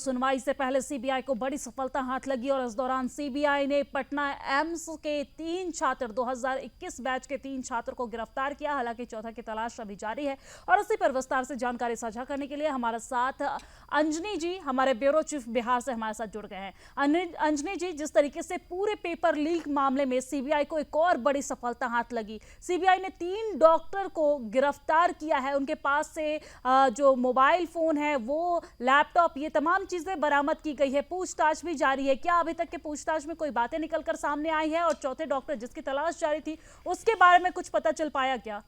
सुनवाई से पहले सीबीआई को बड़ी सफलता हाथ लगी और इस दौरान सीबीआई ने पटना एम्स के 3 छात्र 2021 बैच के 3 छात्र को गिरफ्तार किया। हालांकि चौथा की तलाश अभी जारी है और इसी पर विस्तार से जानकारी साझा करने के लिए हमारे साथ अंजनी जी, हमारे ब्यूरो चीफ बिहार से हमारे साथ जुड़ गए हैं। अंजनी जी, जिस तरीके से पूरे पेपर लीक मामले में सीबीआई को एक और बड़ी सफलता हाथ लगी, सीबीआई ने 3 डॉक्टर को गिरफ्तार किया है। उनके पास से जो मोबाइल फोन है, वो लैपटॉप, ये तमाम चीजें बरामद की गई है। पूछताछ भी जारी है। क्या अभी तक के पूछताछ में कोई बातें निकलकर सामने आई है और चौथे डॉक्टर जिसकी तलाश जारी थी उसके बारे में कुछ पता चल पाया क्या?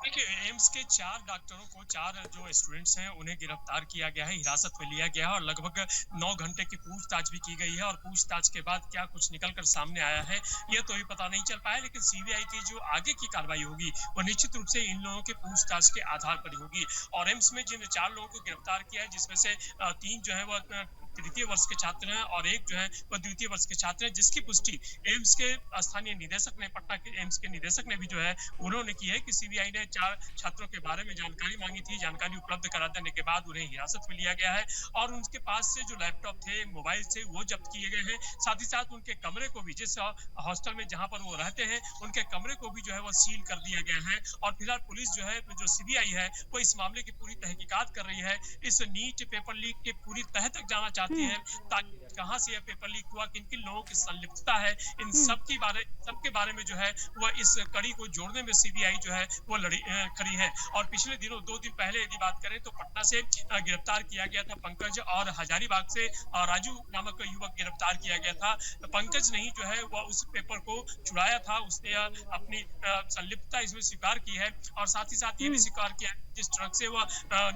देखिए, एम्स के 4 डॉक्टरों को, 4 जो स्टूडेंट्स हैं उन्हें गिरफ्तार किया गया है, हिरासत में लिया गया है और लगभग 9 घंटे की पूछताछ भी की गई है। और पूछताछ के बाद क्या कुछ निकलकर सामने आया है ये तो अभी पता नहीं चल पाया, लेकिन सीबीआई की जो आगे की कार्रवाई होगी वो निश्चित रूप से इन लोगों के पूछताछ के आधार पर ही होगी। और एम्स में जिन 4 लोगों को गिरफ्तार किया है, जिसमें से 3 जो है वो तृतीय वर्ष के छात्र हैं और एक जो है वह द्वितीय वर्ष के छात्र हैं, जिसकी पुष्टि एम्स के स्थानीय निदेशक ने, पटना के एम्स के निदेशक ने भी जो है उन्होंने की है कि सीबीआई ने 4 छात्रों के बारे में जानकारी मांगी थी। जानकारी उपलब्ध करा देने के बाद उन्हें हिरासत में लिया गया है और उनके पास से जो लैपटॉप थे, मोबाइल थे, वो जब्त किए गए हैं। साथ ही साथ उनके कमरे को भी, जिस हॉस्टल में जहां पर वो रहते हैं, उनके कमरे को भी जो है वो सील कर दिया गया है। और फिलहाल पुलिस जो है, जो सीबीआई है, वो इस मामले की पूरी तहकीकात कर रही है। इस नीट पेपर लीक के पूरी तह तक जाना चाहती है ताकि कहां से यह पेपर लीक हुआ, किन किन लोगों की संलिप्तता है, इन सबके बारे में जो है वह इस कड़ी को जोड़ने में सीबीआई जो है वो खड़ी है। और पिछले दिनों 2 दिन पहले यदि बात करें तो पटना से गिरफ्तार किया गया था पंकज, और हजारीबाग से राजू नामक युवक गिरफ्तार किया गया था। पंकज नहीं जो है वह उस पेपर को चुराया था, उसने अपनी संलिप्तता इसमें स्वीकार की है और साथ ही साथ ये भी स्वीकार किया जिस ट्रक से वह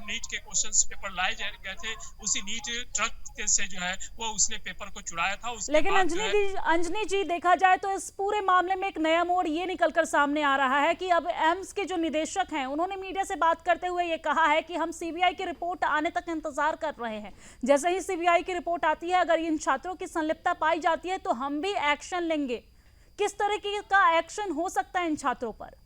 नीट के क्वेश्चंस पेपर लाए गए थे, उसी नीट ट्रक से जो है वो उसने पेपर को चुराया था। उसके लेकिन बाद अंजनी जी, देखा जाए तो इस पूरे मामले में एक नया मोड़ ये निकलकर सामने आ रहा है कि अब एम्स के जो निदेशक हैं उन्होंने मीडिया से बात करते हुए ये कहा है कि हम सीबीआई की रिपोर्ट आने तक इंतजार कर रहे हैं। जैसे ही सीबीआई की रिपोर्ट आती है, अगर इन छात्रों की संलिप्तता पाई जाती है तो हम भी एक्शन लेंगे। किस तरह का एक्शन हो सकता है इन छात्रों पर?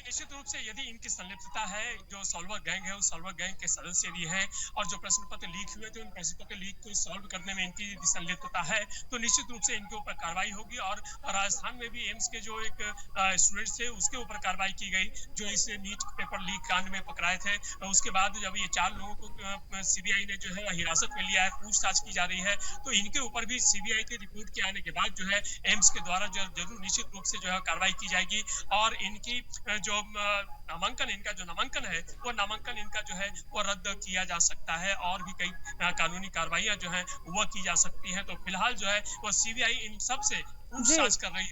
निश्चित रूप से यदि इनकी संलिप्तता है, जो सॉल्वर गैंग है, उस सॉल्वर गैंग के सदस्य यदि हैं और जो प्रश्न पत्र लीक हुए थे, उन प्रश्न पत्र लीक को सॉल्व करने में इनकी संलिप्तता है, तो निश्चित रूप से इनके ऊपर कार्रवाई होगी। और राजस्थान में भी एम्स के जो एक स्टूडेंट्स थे उसके ऊपर कार्रवाई की गई, जो इस नीट पेपर लीक कांड में पकड़ाए थे। उसके बाद जब ये 4 लोगों को सीबीआई ने जो है हिरासत में लिया है, पूछताछ की जा रही है, तो इनके ऊपर भी सीबीआई की रिपोर्ट के आने के बाद जो है एम्स के द्वारा जरूर निश्चित रूप से जो है कार्रवाई की जाएगी। और इनकी जो इनका जो नामांकन है, वो नामांकन इनका जो है वो रद्द किया जा सकता है और भी कई कानूनी कार्रवाइयां जो है वो की जा सकती हैं। तो फिलहाल जो है वो सीबीआई इन सब से जी, पूछताछ कर रही है